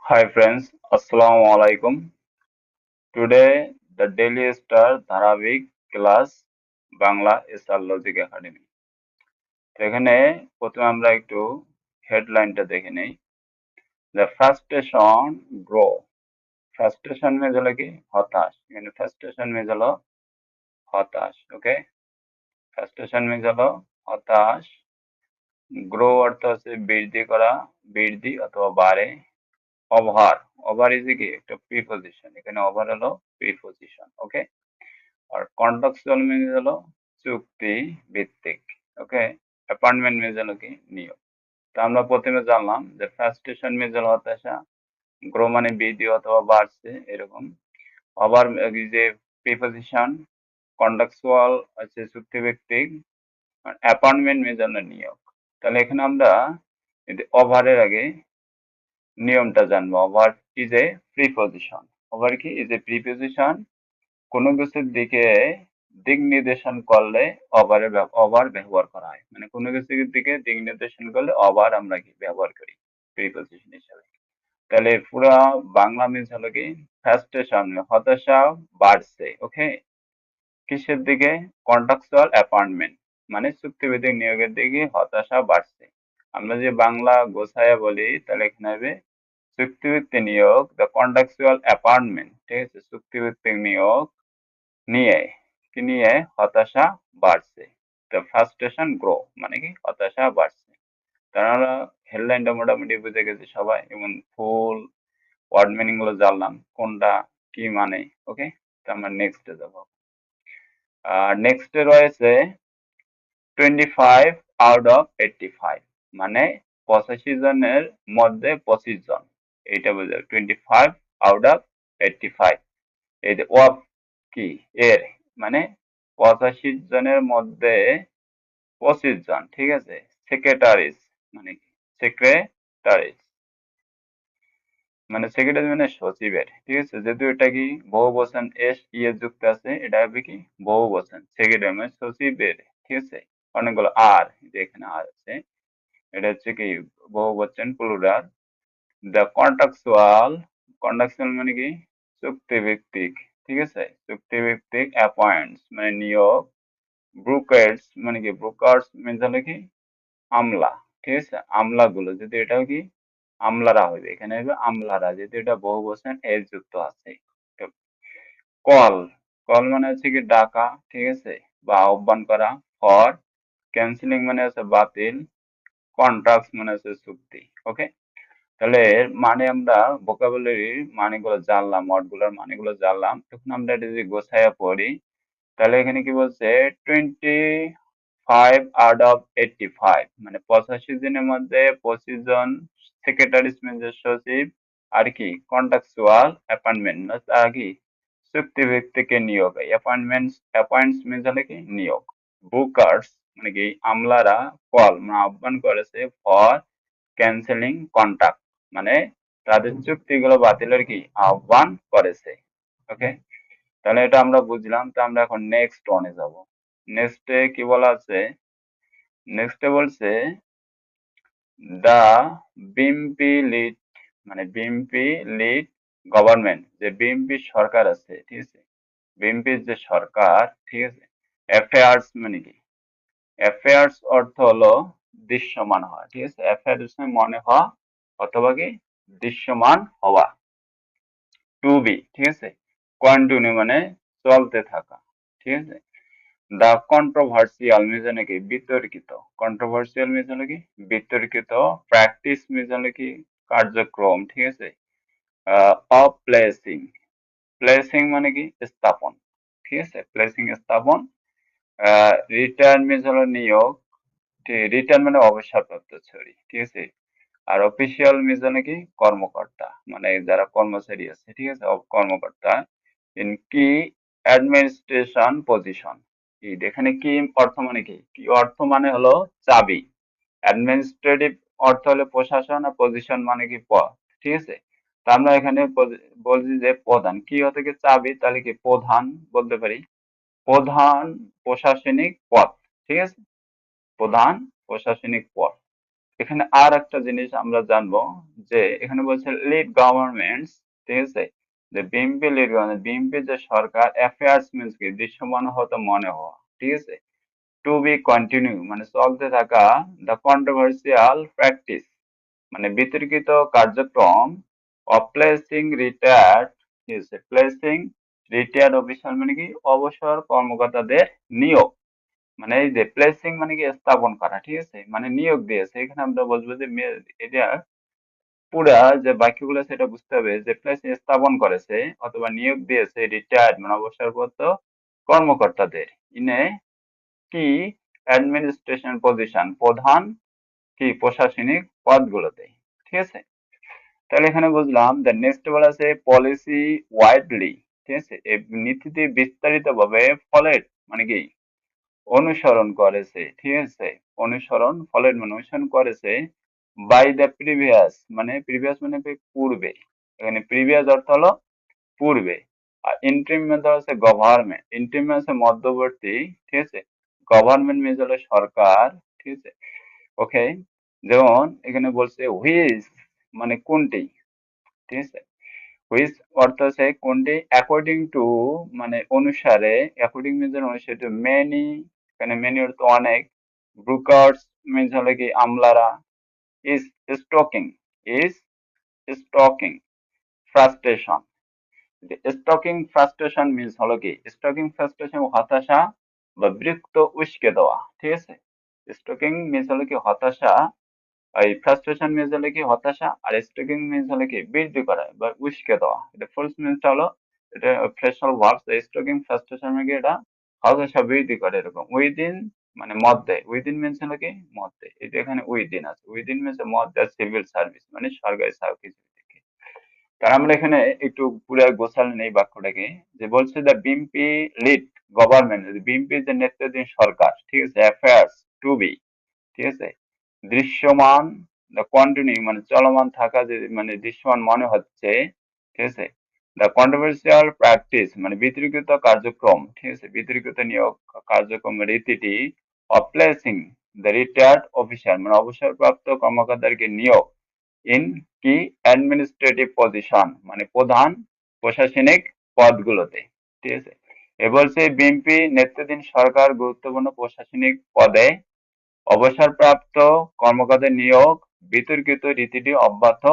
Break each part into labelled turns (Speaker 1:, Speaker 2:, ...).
Speaker 1: Hi friends, Assalamu alaikum. Today the daily star ধারাবাহিক class Bangla star logic academy. তো এখানে প্রথমে আমরা একটু হেডলাইনটা দেখে নেই। The frustration grow. Frustration means হলো কি হতাশ। এখানে frustration means হলো হতাশ। ওকে, frustration means হলো হতাশ। গ্রো অর্থ হচ্ছে বৃদ্ধি করা, বৃদ্ধি অথবা বাড়ে। ওভার, ওভার ইজ কি একটা প্রিপজিশন, এখানে ওভার হলো প্রিপজিশন। ওকে, আর কন্ট্রাকচুয়াল মিনস হলো চুক্তি ভিত্তিক। ওকে, অ্যাপয়েন্টমেন্ট মিনস হলো কি নিয়োগ। তো আমরা প্রথমে জানলাম যে ফ্রাস্ট্রেশন মিনস হলো হতাশা, গ্রো মানে বৃদ্ধি অথবা বাড়ছে এরকম। আবার এই যে প্রিপজিশন, কন্ট্রাকচুয়াল হচ্ছে চুক্তি ভিত্তিক, আর অ্যাপয়েন্টমেন্ট মিনস হলো নিয়োগ। তাহলে এখানে আমরা ওভারের আগে নিয়মটা জানবো। Over is a preposition. Over কি ইজ এ প্রিপজিশন, কোনো কিছুর দিকে দিক নির্দেশন করলে ওভার ব্যবহার করা হয়। মানে কোনো কিছুর দিকে দিক নির্দেশন করলে ওভার আমরা কি ব্যবহার করি প্রিপজিশন হিসেবে। তাহলে পুরো বাংলা মিন্স হলো কি ফ্রাস্ট্রেশন হতাশা বাড়ছে। ওকে, কিসের দিকে? কন্ট্রাকচুয়াল অ্যাপয়েন্টমেন্ট মানে চুক্তিভিত্তিক নিয়োগের দিকে হতাশা বাড়ছে। আমরা যে বাংলা গোছায়া বলি তাহলে এখানে হবে চুক্তিভিত্তিক নিয়োগ, দ্য কন্ট্রাকচুয়াল অ্যাপয়েন্টমেন্ট। ঠিক আছে, চুক্তিভিত্তিক নিয়োগ নিয়ে কি নিয়ে হতাশা বাড়ছে। তো ফ্রাস্ট্রেশন গ্রো মানে কি হতাশা বাড়ছে। তারা হেডলাইনটা মোটামুটি বুঝে গেছে সবাই, এবং ফুল ওয়ার্ড মিনিং গুলো জানলাম কোনটা কি মানে। ওকে, তো আমরা নেক্সটে যাব। নেক্সটে রয়েছে 25 out of 85, মানে 85 জনের মধ্যে 25 জন, এইটা বোঝায় 25 out of 85। এই যে অফ কি এর, মানে 85 জনের মধ্যে 25 জন। ঠিক আছে, সেক্রেটারিস মানে কি সেক্রেটারিস মানে সেক্রেটারি মানে সচিবের। ঠিক আছে, যেহেতু এটা কি বহু বচন এস ইয়ে যুক্ত আছে, এটা হবে কি বহু বচন, সেক্রেটারি মানে সচিবের। ঠিক আছে, অনেকগুলো আর, যে এখানে আর আছে, এটা হচ্ছে কি বহু বচন প্লুরাল। দ্য কন্ট্রাকচুয়াল, কন্ট্রাকচুয়াল মানে কি চুক্তি ভিত্তিক। ঠিক আছে, চুক্তি ভিত্তিক অ্যাপয়েন্টস মানে নিয়োগ। ব্রোকার্স মানে কি ব্রোকার্স মিনস হলো কি আমলা। ঠিক আছে, আমলা গুলো, যদি এটাও কি আমলারা হবে, এখানে হবে আমলারা, যেহেতু এটা বহু বচন এর যুক্ত আছে। কল, কল মানে হচ্ছে কি ডাকা। ঠিক আছে, বা আহ্বান করা। ফর ক্যান্সেলিং মানে হচ্ছে বাতিল। কন্ট্রাক্ট মানে হচ্ছে চুক্তি। ওকে, তাহলে এর মানে আমরা ভোকাবুলারির মানেগুলো জানলাম, ওয়ার্ডগুলোর মানেগুলো জানলাম। তখন আমরা এটা যদি গোছাইয়া পড়ি, তাহলে এখানে কি বলছে 25 out of 85, মানে 85 জনের মধ্যে 25 জন সেক্রেটারিস মেজর সচিব, আর কি কন্ট্রাকচুয়াল অ্যাপয়েন্টমেন্ট আর কি চুক্তি ভিত্তিক নিয়োগ। অ্যাপয়েন্টস মিনস হলে কি নিয়োগ। বুকার্স মানে কি আমলারা কল মানে আহ্বান করেছে। ফর ক্যান্সেলিং কন্ট্রাক্ট মানে তাদের চুক্তিগুলো বাতিলের কি আহ্বান করেছে। ওকে, তাহলে এটা আমরা বুঝলাম। তো আমরা এখন নেক্সট ওয়ানে যাব। নেক্সটে কি বলা আছে? নেক্সটে বলছে দা বিএমপি লিড, মানে বিএমপি লিড গভর্নমেন্ট, যে বিএমপি সরকার আছে। ঠিক আছে, বিএমপির যে সরকার। ঠিক আছে, অ্যাফেয়ার্স মানে কি অ্যাফেয়ার্স অর্থ হলো দৃশ্যমান হওয়া। ঠিক আছে, অ্যাফেয়ার্স মনে হওয়া অথবা কি দৃশ্যমান হওয়া। টু বি, ঠিক আছে, কন্টিনিউ মানে চলতে থাকা। ঠিক আছে, দা কন্ট্রোভার্সিয়াল মিনস হলো কি বিতর্কিত। কন্ট্রোভার্সিয়াল মিনস হলো কি বিতর্কিত। প্র্যাকটিস মিনস হলো কি কার্যক্রম। ঠিক আছে, অফ প্লেসিং, প্লেসিং মানে কি স্থাপন। ঠিক আছে, প্লেসিং স্থাপন। রিটার্ন মিনস হলো নিয়োগ। রিটার্ন মানে অবসরপ্রাপ্ত, সরি। ঠিক আছে, আর অফিসিয়াল মিনস হলো কি কর্মকর্তা, মানে যারা কর্মচারী আছে। ঠিক আছে, কর্মকর্তা। ইন কি অ্যাডমিনিস্ট্রেশন পজিশন, কি এখানে কি অর্থ মানে কি কি অর্থ মানে হলো চাবি। অ্যাডমিনিস্ট্রেটিভ অর্থ হলো প্রশাসন, আর পজিশন মানে কি পদ। ঠিক আছে, তা আমরা এখানে বলছি যে প্রধান কি হতে কি চাবি, তাহলে কি প্রধান বলতে পারি। প্রধান প্রশাসনিক পদ। ঠিক আছে, প্রধান প্রশাসনিক পদ। এখানে আর একটা জিনিস আমরা জানবো যে এখানে বলছে লিড গভর্নমেন্টস, ঠিক আছে, যে বিএনপি লিড গভর্নমেন্ট, বিএনপি যে সরকার অ্যাফেয়ার্স মিন্স কি দৃশ্যমান হতে মনে হওয়া, ঠিক আছে, টু বি কন্টিনিউ মানে চলতে থাকা, দ্য কন্ট্রোভার্সিয়াল প্র্যাকটিস মানে বিতর্কিত কার্যক্রম অফ প্লেসিং রিটায়ার্ড, ঠিক আছে, প্লেসিং রিটায়ার্ড অফিসার মানে কি অবসর কর্মকর্তাদের নিয়োগ, মানে এই যে প্লেসিং মানে কি স্থাপন করা, ঠিক আছে, মানে নিয়োগ দিয়েছে। এখানে আমরা বলবো যে এটা পুরা যে বাক্যগুলো সেটা বুঝতে হবে যে প্লেসিং স্থাপন করেছে অথবা নিয়োগ দিয়েছে রিটায়ার্ড মানে অবসরপ্রাপ্ত কর্মকর্তাদের ইনে কি অ্যাডমিনিস্ট্রেশন পজিশন প্রধান কি প্রশাসনিক পদগুলোতে, ঠিক আছে। তাহলে এখানে বুঝলাম দ্য নেক্সট বলা আছে পলিসি ওয়াইডলি, ঠিক আছে, এই নীতিটি বিস্তারিত ভাবে ফলেট মানে কি অনুসরণ করেছে, ঠিক আছে, অনুসরণ ফলেট মানে অনুসরণ করেছে বাই দ্য প্রিভিয়াস মানে পূর্বে, এখানে প্রিভিয়াস অর্থ হলো পূর্বে, আর ইন্টারিম মানে হচ্ছে গভর্নমেন্ট, ইন্টারিম মানে হচ্ছে মধ্যবর্তী, ঠিক আছে, গভর্নমেন্ট মানে হলো সরকার, ঠিক আছে, ওকে। যেমন এখানে বলছে হুইচ মানে কোনটি, ঠিক আছে, হুইচ অর্থ হচ্ছে কোনটি, অ্যাকর্ডিং টু মানে অনুসারে, অ্যাকর্ডিং মিনস অনুসারে, মেনি এখানে মেনি অর্থ অনেক, ব্রুকার্স মিনস হলো কি আমলারা, is stocking, is stocking frustration, stocking frustration means হলো কি স্টকিং ফ্রাস্ট্রেশন হতাশা বা বিরক্ত উস্কে দেওয়া, ঠিক আছে, স্টকিং মিনস হলো কি হতাশা, এই ফ্রাস্ট্রেশন মিনস হলো কি হতাশা, আর স্টকিং মিনস হলো কি বৃদ্ধি করা বা উস্কে দেওয়া, এটা ফুলস মিনসটা হলো এটা ফ্রেশনাল ভার্ব, স্টকিং ফ্রাস্ট্রেশন মানে কি এটা হতাশা বৃদ্ধি করে এরকম, উইদিন মানে মধ্যে, উইদিন মিনস হলো কি মধ্যে, এটা এখানে উইদিন আছে, উইদিন মিনস মধ্যে সিভিল সার্ভিস মানে সরকারি চাকরি থেকে। তার আমরা এখানে একটু পুরো গোছালেন এই বাক্যটাকে, যে বলছে the BNP lead government, BNP যে নেতৃত্বাধীন সরকার, ঠিক আছে, অ্যাফেয়ার্স টু বি, ঠিক আছে, দৃশ্যমান, দ্য কন্টিনিউ মানে চলমান থাকা, যে মানে দৃশ্যমান মনে হচ্ছে, ঠিক আছে, দ্য কন্ট্রোভার্সিয়াল প্র্যাকটিস মানে বিতর্কিত কার্যক্রম, ঠিক আছে, বিতর্কিত নিয়োগ কার্যক্রম রীতিটি of placing the retired officer মানে অবসরপ্রাপ্ত কর্মকর্তাকে নিয়োগ ইন কি অ্যাডমিনিস্ট্রেটিভ পজিশন মানে প্রধান প্রশাসনিক পদগুলোতে, ঠিক আছে। এ বলছে বিএনপি নেতৃত্বাধীন সরকার গুরুত্বপূর্ণ প্রশাসনিক পদে অবসরপ্রাপ্ত কর্মকর্তাদের নিয়োগ বিতর্কিত রীতিটি অব্যাহত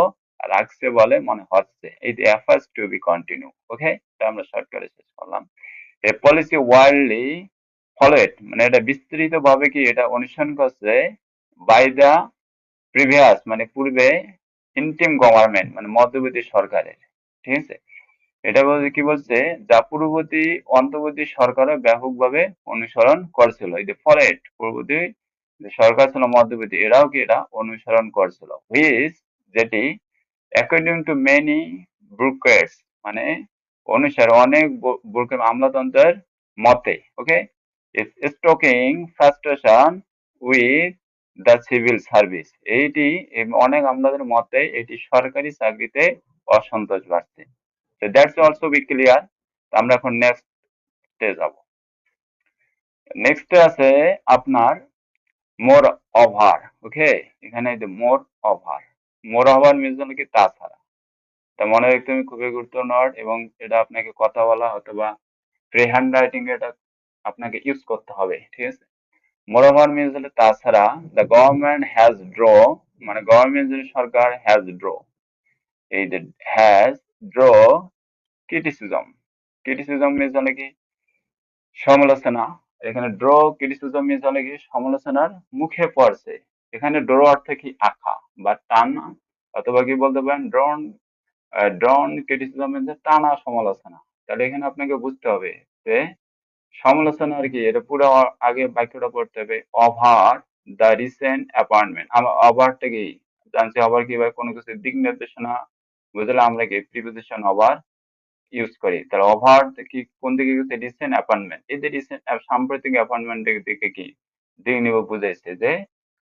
Speaker 1: রাখছে বলে মনে হচ্ছে, এই যে এফার্স টু বি কন্টিনিউ, ওকে, এটা আমরা শর্টকাটে শেষ করলাম। এ পলিসি ওয়াইডলি ফলোড মানে এটা বিস্তৃত ভাবে কি এটা অনুসরণ করছে বাই দা প্রিভিয়াস মানে পূর্বে ইন্টিম গভর্নমেন্ট মানে মধ্যবর্তী সরকারের, ঠিক আছে। এটা বলছে কি বলছে যা পূর্ববর্তী অন্তর্বর্তী সরকারও ব্যাপকভাবে অনুসরণ করছিল, এই যে ফরেট পূর্ববর্তী যে সরকার ছিল মধ্যবর্তী এরাও কি এটা অনুসরণ করছিল, হুইচ যেটি অ্যাকর্ডিং টু মেনি ব্যুরোক্রেটস মানে অনুসারে অনেক আমলাতন্ত্রের মতে, okay, stocking frustration with the civil service, এইটি অনেক আমলাদের মতে এটি সরকারি চাকরিতে অসন্তোষ বাড়ছে। So that's also be clear. আমরা এখন নেক্সট ডে যাব। নেক্সটে আছে আপনার মোর ওভার, ওকে, এখানে এই যে মোর ওভার মিনস হলো কি তাছাড়া, তা মনে রাখতে হবে খুবই গুরুত্বপূর্ণ word, এবং এটা আপনাকে কথা বলা অথবা ফ্রি হ্যান্ড রাইটিং এটা আপনাকে ইউজ করতে হবে, ঠিক আছে। মোর ওভার মিনস হলো তাছাড়া, দ্য গভর্নমেন্ট হ্যাজ ড্র মানে গভর্নমেন্ট সরকার হ্যাজ ড্র, এই যে has draw criticism, criticism means হলো কি সমালোচনা, এখানে ড্র ক্রিটিসিজম মিনস হলো কি সমালোচনার মুখে পড়ছে, এখানে ড্র অর্থ কি আঁকা বা টানা, অথবা কি বলতে পারেন ড্রন, ড্রন ক্রিটিসিজম মিনস টানা সমালোচনা। তাহলে এখানে আপনাকে বুঝতে হবে যে সমালোচনা আর কি এটা পুরো আগে বাক্যটা পড়তে হবে ওভার দ্য রিসেন্ট অ্যাপয়েন্টমেন্ট, আমরা ওভারটা কি জানছি, ওভার কি ভাই কোনো কিছু দিক নির্দেশনা বুঝলে আমরা কি প্রিপোজিশন ওভার ইউজ করি, তাহলে ওভার কি কোন দিকে গেছে রিসেন্ট অ্যাপয়েন্টমেন্ট, এই যে রিসেন্ট সাম্প্রতিক অ্যাপয়েন্টমেন্টের দিকে কি দিক নিব বুঝাইছে, যে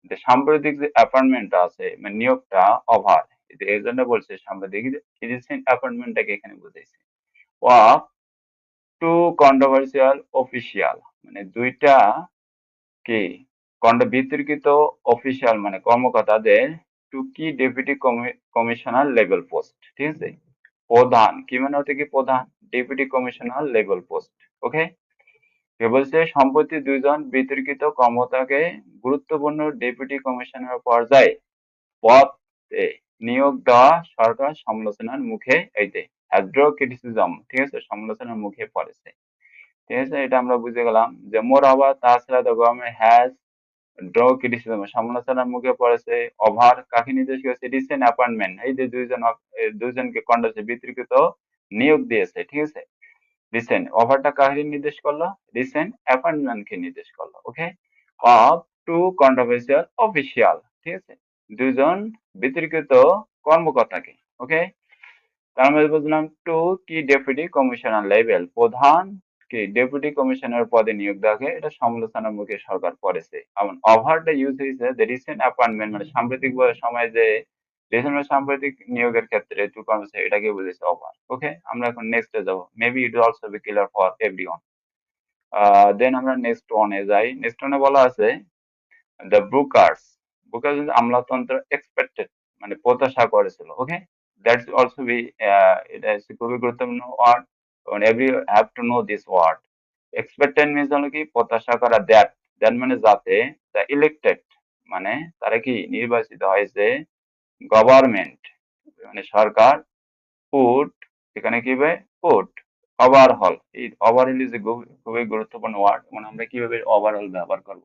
Speaker 1: যে সাম্প্রতিক যে অ্যাপয়েন্টমেন্টটা আছে মানে নিয়োগটা ওভার, এই জন্য বলছে সাম্প্রতিক রিসেন্ট অ্যাপয়েন্টমেন্টটাকে এখানে বুঝাইছে। অফ টু কন্ট্রোভার্সিয়াল অফিসিয়াল মানে দুইটা কি বিতর্কিত অফিসিয়াল মানে কর্মকর্তাদের টু কি ডেপুটি কমিশনার লেভেল পোস্ট, ঠিক আছে। প্রধান কি মানে হচ্ছে কি প্রধান, ডেপুটি কমিশনার লেভেল পোস্ট। ওকে, কে বলছে সম্প্রতি দুইজন বিতর্কিত কর্মকর্তাকে গুরুত্বপূর্ণ ডেপুটি কমিশনার পর্যায়ে পদে নিয়োগ দেওয়া সরকার সমালোচনার মুখে এইতে হ্যাড্রো ক্রিটিসিজম, ঠিক আছে, সমালোচনার মুখে পড়েছে। ঠিক আছে, এটা আমরা বুঝে গেলাম যে মোর আবার তাছাড়া the government has draw criticism সমালোচনার মুখে পড়েছে। ওভার কাকে নির্দেশ করেছে, রিসেন্ট অ্যাপয়েন্টমেন্ট, এই যে দুইজনকে কন্ডাসে বিতর্কিত নিয়োগ দিয়েছে, ঠিক আছে। রিসেন্ট ওভারটা কাকে নির্দেশ করলো, রিসেন্ট অ্যাপয়েন্টমেন্টকে নির্দেশ করলো। ওকে, অফ টু কন্ট্রোভার্সিয়াল অফিসিয়াল, ঠিক আছে, দুইজন বিতর্কিত কর্মকর্তাকে। ওকে, তার মধ্যে বুঝলাম টু কি ডেপুটি কমিশনার লেভেল, প্রধান কি ডেপুটি কমিশনার পদে নিয়োগ দেওয়াকে এটা সমালোচনার মুখে সরকার করেছে। এমন ওভারটা ইউজ হয়েছে যে রিসেন্ট অ্যাপয়েন্টমেন্ট মানে সাম্প্রতিক সময় যে রিসেন্ট সাম্প্রতিক নিয়োগের ক্ষেত্রে টু কমিশন এটাকে বুঝেছে ওভার। ওকে, আমরা এখন নেক্সটে যাব, maybe it also be clear for everyone. Then আমরা নেক্সট ওয়ানে যাই। নেক্সট ওয়ানে বলা আছে দ্য ব্রুকার্স, ব্রুকার্স আমলাতন্ত্র এক্সপেক্টেড মানে প্রত্যাশা করেছিল। ওকে, দ্যাটস অলসো বি এটা খুবই গুরুত্বপূর্ণ word, every have to know this word. Expected means হলো কি প্রত্যাশা করা, দ্যাট দ্যাট মানে যাতে, দ্য ইলেক্টেড মানে তারা কি নির্বাচিত হয়েছে, গভর্নমেন্ট মানে সরকার, উড এখানে কি হবে উড, ওভারহল, এই ওভারহল ইজ খুবই গুরুত্বপূর্ণ ওয়ার্ড, মানে আমরা কিভাবে ওভারহল ব্যবহার করব।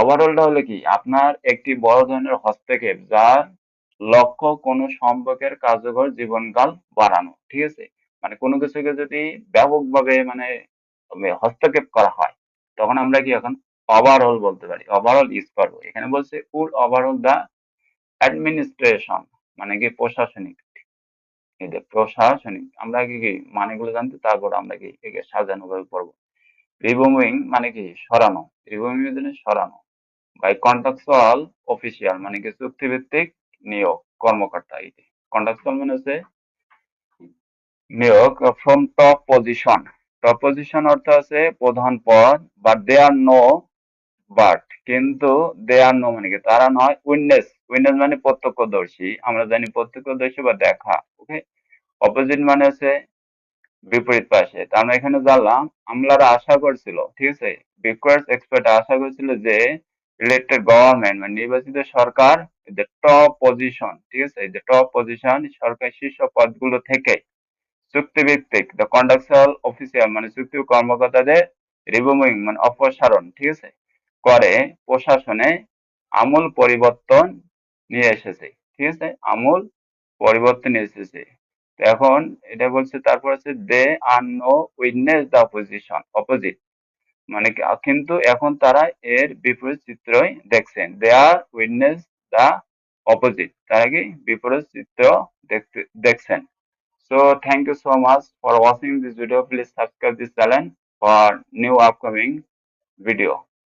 Speaker 1: ওভারঅলটা হলো কি আপনার একটি বড় ধরনের হস্তক্ষেপ যার লক্ষ্য কোনো সম্পর্কের কার্যকর জীবনকাল বাড়ানো, ঠিক আছে। মানে কোনো কিছুকে যদি ব্যাপকভাবে মানে হস্তক্ষেপ করা হয় তখন আমরা কি এখন ওভারঅল বলতে পারি, ওভারঅল ইউজ করবো। এখানে বলছে উড ওভারঅল দা অ্যাডমিনিস্ট্রেশন মানে কি প্রশাসনিক, এই যে প্রশাসনিক আমরা কি মানেগুলো জানতে তারপর আমরা কি একে সাজানো ভাবে পড়বো। রিমুভিং মানে কি সরানো, রিমুভিং মানে সরানো, বাই কন্ট্রাকচুয়াল অফিসিয়াল মানে কি চুক্তিভিত্তিক নিয়োগ কর্মকর্তা। এটি কন্ট্রাকচুয়াল মানে হচ্ছে নিয়োগ from top position, top position অর্থ আছে প্রধান পদ, but they are no, but কিন্তু দে আর নো মানে কি তারা নয়, উইটনেস, উইটনেস মানে প্রত্যক্ষদর্শী, আমরা জানি প্রত্যক্ষদর্শী বা দেখা। ওকে, অপোজিট মানে হচ্ছে বিপরীত পাশে। তো আমরা এখানে জানলাম আমলারা আশা করছিল, ঠিক আছে, বিকোয়ার্স এক্সপার্ট আশা করছিল যে ইলেক্টেড গভর্নমেন্ট মানে নির্বাচিত সরকার যে টপ পজিশন, ঠিক আছে, যে টপ পজিশন সরকার শীর্ষ পদগুলো থেকে চুক্তিভিত্তিক দ্য কন্ডাকচুয়াল অফিসিয়াল মানে চুক্তি কর্মকর্তাদের রিমুভিং মানে অপসারণ, ঠিক আছে, করে প্রশাসনে আমূল পরিবর্তন নিয়ে এসেছে, ঠিক আছে, আমূল পরিবর্তন এসেছে। তো এখন এটা বলছে তারপর আছে they are no witness the opposition, opposite মানে কিন্তু এখন তারা এর বিপরীত চিত্রই দেখছেন, they are witness the opposite, তারা কি বিপরীত চিত্র দেখছেন। So thank you so much for watching this video, please subscribe this channel for new upcoming video.